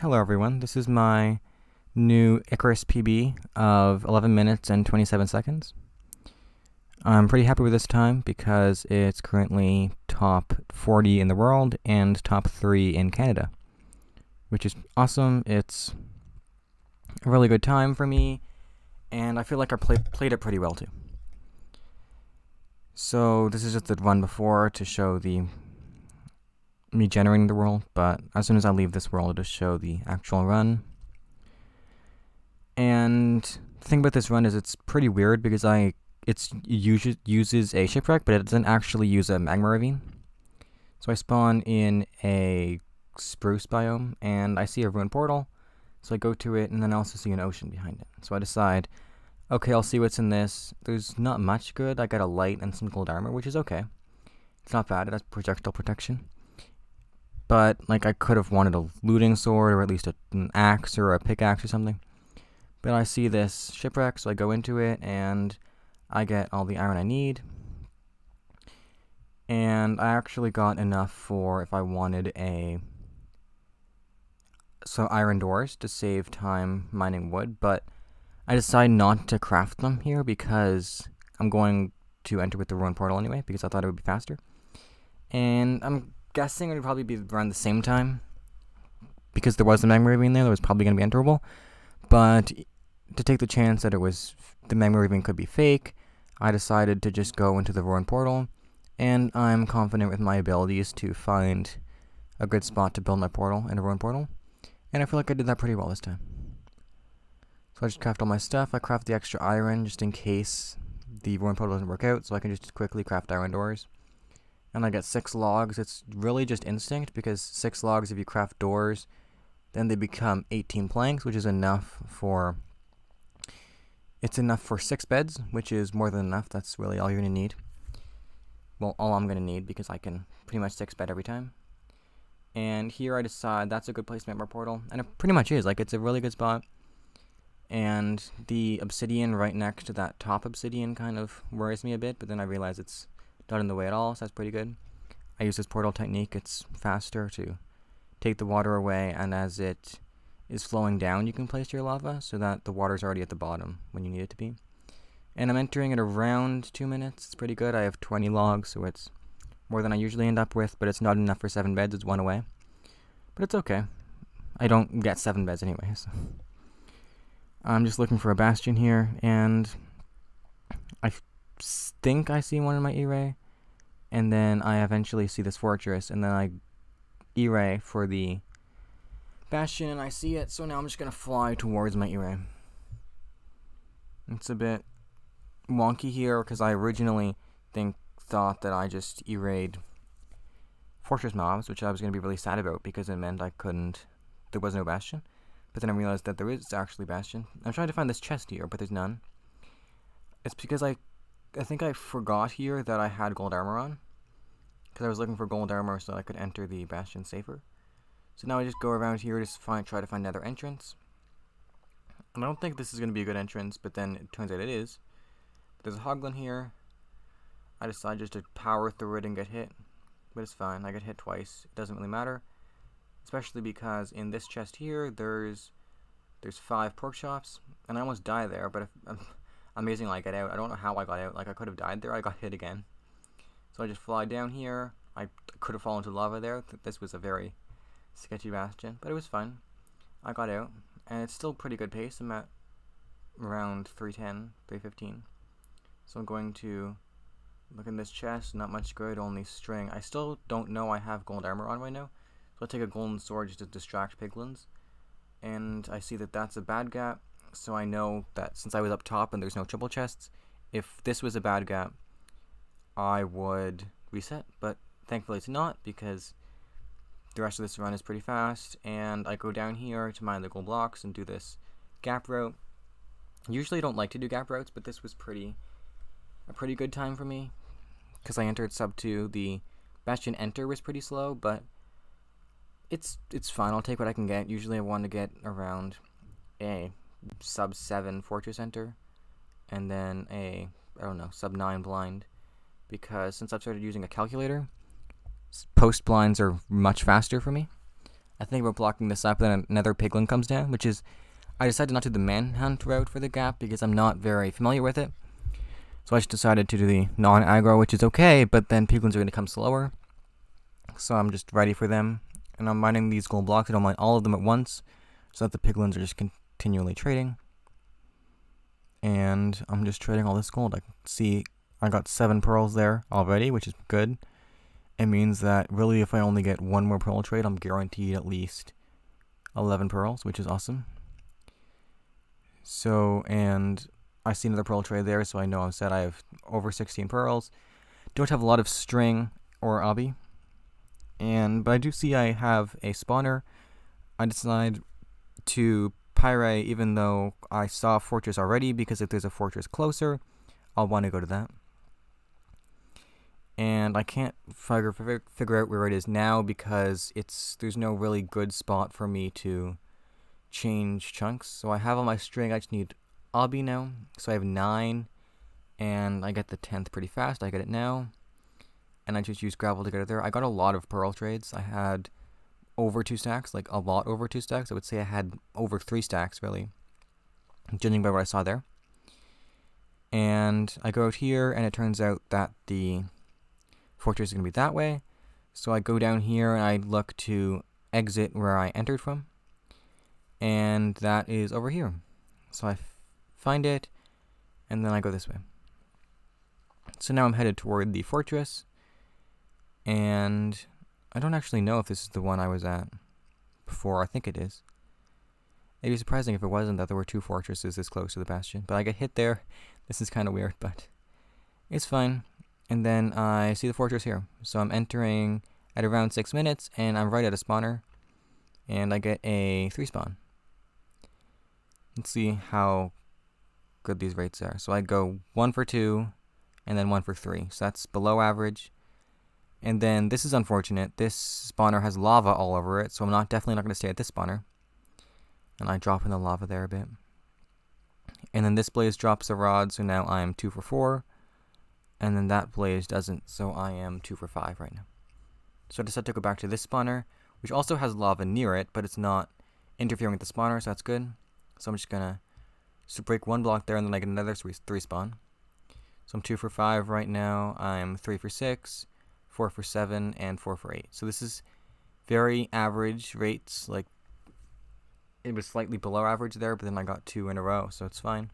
Hello everyone, this is my new ICARUS PB of 11 minutes and 27 seconds. I'm pretty happy with this time because it's currently top 40 in the world and top 3 in Canada, which is awesome. It's a really good time for me, and I feel like I played it pretty well too. So this is just the run before to show me generating the world, but as soon as I leave this world, it'll just show the actual run. And the thing about this run is it's pretty weird because it uses a shipwreck, but it doesn't actually use a magma ravine. So I spawn in a spruce biome, and I see a ruined portal, so I go to it, and then I also see an ocean behind it. So I decide, okay, I'll see what's in this. There's not much good. I got a light and some gold armor, which is okay. It's not bad. It has projectile protection. But, like, I could have wanted a looting sword, or at least an axe, or a pickaxe, or something. But I see this shipwreck, so I go into it, and I get all the iron I need. And I actually got enough for if I wanted some iron doors to save time mining wood, but I decided not to craft them here because I'm going to enter with the ruined portal anyway, because I thought it would be faster. And I'm guessing it would probably be around the same time, because there was a magma ravine there that was probably going to be enterable. But to take the chance that the magma ravine could be fake, I decided to just go into the ruined portal, and I'm confident with my abilities to find a good spot to build my portal in a ruined portal, and I feel like I did that pretty well this time. So I just craft all my stuff. I craft the extra iron just in case the ruined portal doesn't work out, so I can just quickly craft iron doors. And I get 6 logs. It's really just instinct, because 6 logs, if you craft doors, then they become 18 planks, which is enough for... It's enough for 6 beds, which is more than enough. That's really all you're going to need. Well, all I'm going to need, because I can pretty much 6 bed every time. And here I decide that's a good place to make my portal. And it pretty much is. Like, it's a really good spot. And the obsidian right next to that top obsidian kind of worries me a bit, but then I realize it's not in the way at all, so that's pretty good. I use this portal technique. It's faster to take the water away, and as it is flowing down, you can place your lava so that the water's already at the bottom when you need it to be. And I'm entering at around 2 minutes. It's pretty good. I have 20 logs, so it's more than I usually end up with, but it's not enough for 7 beds. It's 1 away. But it's okay. I don't get 7 beds anyway, so. I'm just looking for a bastion here, and I think I see one in my E-ray, and then I eventually see this fortress, and then I E-ray for the bastion, and I see it, so now I'm just going to fly towards my E-ray. It's a bit wonky here, because I originally thought that I just E-rayed fortress mobs, which I was going to be really sad about, because it meant there was no bastion. But then I realized that there is actually bastion. I'm trying to find this chest here, but there's none. It's because I think I forgot here that I had gold armor on, because I was looking for gold armor so I could enter the bastion safer. So now I just go around here to try to find another entrance. And I don't think this is going to be a good entrance, but then it turns out it is. But there's a hoglin here. I decide just to power through it and get hit, but it's fine. I get hit twice. It doesn't really matter, especially because in this chest here there's 5 pork chops, and I almost die there, but amazingly I get out. I don't know how I got out. Like, I could have died there. I got hit again. So I just fly down here. I could have fallen into lava there. This was a very sketchy bastion, but it was fun. I got out, and it's still pretty good pace. I'm at around 310, 315. So I'm going to look in this chest. Not much good, only string. I still don't know I have gold armor on right now. So I'll take a golden sword just to distract piglins. And I see that that's a bad gap, so I know that since I was up top and there's no triple chests, if this was a bad gap, I would reset. But thankfully it's not, because the rest of this run is pretty fast, and I go down here to mine the gold blocks and do this gap route. Usually I don't like to do gap routes, but this was a pretty good time for me, because I entered sub 2. The bastion enter was pretty slow, but it's fine. I'll take what I can get. Usually I want to get around a sub 7 fortress enter, and then a, I don't know, sub 9 blind, because since I've started using a calculator, post blinds are much faster for me. I think about blocking this up, but then another piglin comes down, which is, I decided not to do the manhunt route for the gap because I'm not very familiar with it. So I just decided to do the non-aggro, which is okay, but then piglins are going to come slower. So I'm just ready for them. And I'm mining these gold blocks. I don't mine all of them at once, so that the piglins are just continually trading. And I'm just trading all this gold. I can see I got 7 pearls there already, which is good. It means that really if I only get one more pearl trade, I'm guaranteed at least 11 pearls, which is awesome. So, and I see another pearl trade there, so I know I'm set. I have over 16 pearls. Don't have a lot of string or obby. But I do see I have a spawner. I decide to pyrite even though I saw a fortress already, because if there's a fortress closer, I'll want to go to that. And I can't figure out where it is now because there's no really good spot for me to change chunks. So I have all my string. I just need obby now. So I have 9, and I get the 10th pretty fast. I get it now, and I just use gravel to get it there. I got a lot of pearl trades. I had over 2 stacks, like a lot over 2 stacks. I would say I had over 3 stacks really, judging by what I saw there. And I go out here, and it turns out that the fortress is going to be that way. So I go down here, and I look to exit where I entered from. And that is over here. So I find it, and then I go this way. So now I'm headed toward the fortress. And I don't actually know if this is the one I was at before. I think it is. It'd be surprising if it wasn't, that there were 2 fortresses this close to the bastion. But I get hit there. This is kind of weird, but it's fine. And then I see the fortress here. So I'm entering at around 6 minutes, and I'm right at a spawner. And I get a 3 spawn. Let's see how good these rates are. So I go 1 for 2, and then 1 for 3. So that's below average. And then this is unfortunate. This spawner has lava all over it, so I'm definitely not going to stay at this spawner. And I drop in the lava there a bit. And then this blaze drops a rod, so now I am 2 for 4. And then that blaze doesn't, so I am 2 for 5 right now. So I decided to go back to this spawner, which also has lava near it, but it's not interfering with the spawner, so that's good. So I'm just going to break 1 block there, and then I get another 3 spawn. So I'm 2 for 5 right now. I'm 3 for 6, 4 for 7, and 4 for 8. So this is very average rates. Like, it was slightly below average there, but then I got 2 in a row, so it's fine.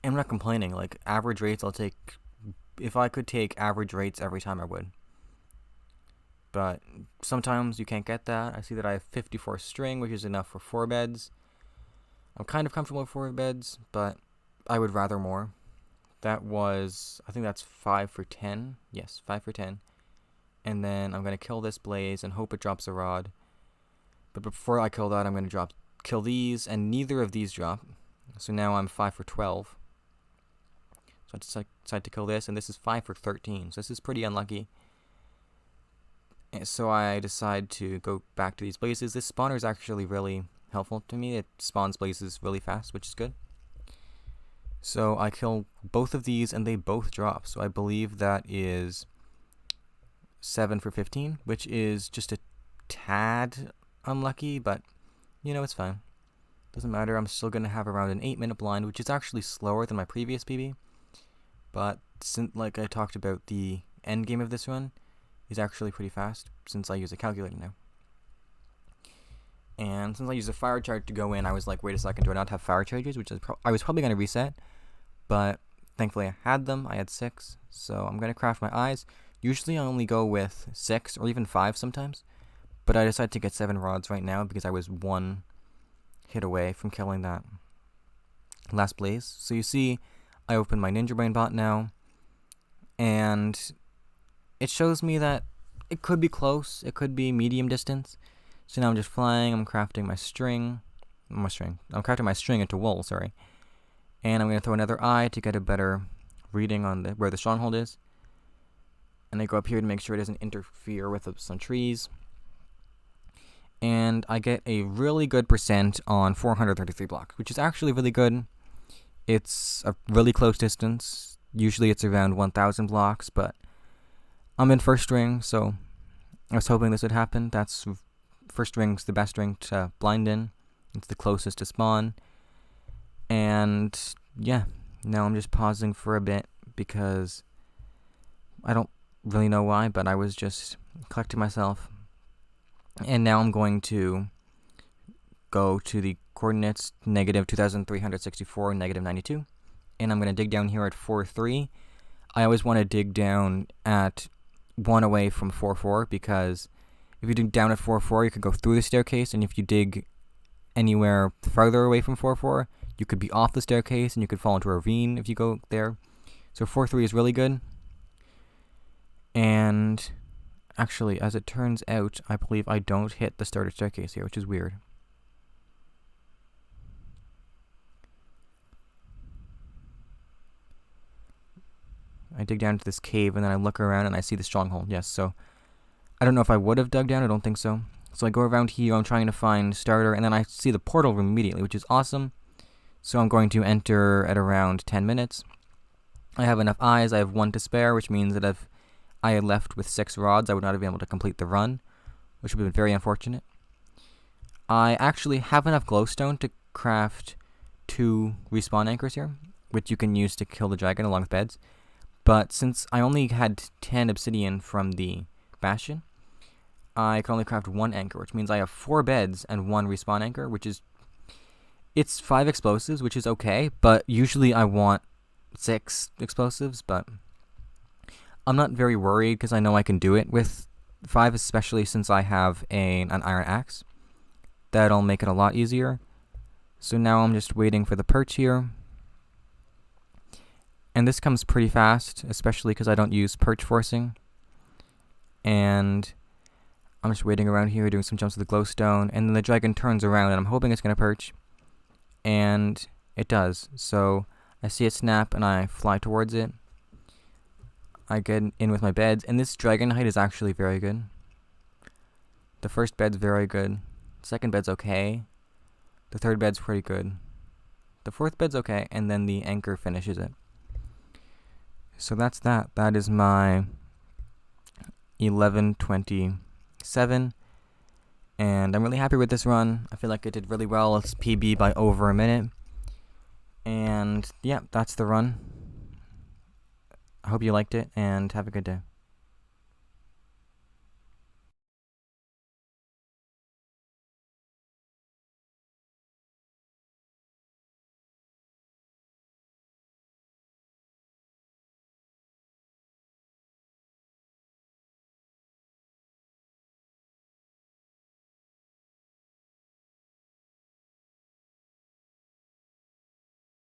I'm not complaining. Like, average rates, I'll take. If I could take average rates every time, I would. But sometimes you can't get that. I see that I have 54 string, which is enough for 4 beds. I'm kind of comfortable with 4 beds, but I would rather more. That was, I think that's 5 for 10. Yes, 5 for 10. And then I'm going to kill this blaze and hope it drops a rod. But before I kill that, I'm going to kill these, and neither of these drop. So now I'm 5 for 12. So I decide to kill this, and this is 5 for 13. So this is pretty unlucky. And so I decide to go back to these blazes. This spawner is actually really helpful to me. It spawns blazes really fast, which is good. So I kill both of these, and they both drop. So I believe that is 7 for 15, which is just a tad unlucky, but you know, it's fine. Doesn't matter. I'm still going to have around an 8-minute blind, which is actually slower than my previous PB. But since, like I talked about, the end game of this run is actually pretty fast since I use a calculator now. And since I used a fire charge to go in, I was like, wait a second, do I not have fire charges? Which I was probably going to reset, but thankfully I had them. I had 6, so I'm going to craft my eyes. Usually I only go with 6 or even 5 sometimes, but I decided to get 7 rods right now because I was 1 hit away from killing that last blaze. So you see, I open my Ninja Brain bot now, and it shows me that it could be close, it could be medium distance. So now I'm just flying, I'm crafting my string. I'm crafting my string into wool, sorry. And I'm going to throw another eye to get a better reading on where the stronghold is. And I go up here to make sure it doesn't interfere with some trees. And I get a really good percent on 433 blocks, which is actually really good. It's a really close distance. Usually it's around 1,000 blocks, but I'm in first string, so I was hoping this would happen. That's first ring's the best ring to blind in. It's the closest to spawn. And yeah, now I'm just pausing for a bit because I don't really know why, but I was just collecting myself. And now I'm going to go to the coordinates negative 2364, negative 92. And I'm going to dig down here at 4-3. I always want to dig down at 1 away from 4-4 because if you dig down at 4-4, you could go through the staircase, and if you dig anywhere farther away from 4-4, you could be off the staircase and you could fall into a ravine if you go there. So 4-3 is really good. And actually, as it turns out, I believe I don't hit the starter staircase here, which is weird. I dig down into this cave, and then I look around, and I see the stronghold. Yes, so I don't know if I would have dug down. I don't think so. So I go around here. I'm trying to find starter, and then I see the portal room immediately, which is awesome. So I'm going to enter at around 10 minutes. I have enough eyes. I have 1 to spare, which means that if I had left with 6 rods, I would not have been able to complete the run, which would have been very unfortunate. I actually have enough glowstone to craft 2 respawn anchors here, which you can use to kill the dragon along with beds. But since I only had 10 obsidian from the bastion, I can only craft 1 anchor, which means I have 4 beds and 1 respawn anchor, which is... It's 5 explosives, which is okay, but usually I want 6 explosives, but I'm not very worried because I know I can do it with 5, especially since I have an iron axe. That'll make it a lot easier. So now I'm just waiting for the perch here. And this comes pretty fast, especially because I don't use perch forcing. And I'm just waiting around here, doing some jumps with the glowstone, and then the dragon turns around, and I'm hoping it's going to perch. And it does. So I see it snap, and I fly towards it. I get in with my beds, and this dragon height is actually very good. The first bed's very good. The second bed's okay. The third bed's pretty good. The fourth bed's okay, and then the anchor finishes it. So that's that. That is my 11:27, and I'm really happy with this run. I feel like it did really well. It's PB by over a minute, and yeah, that's the run. I hope you liked it, and have a good day.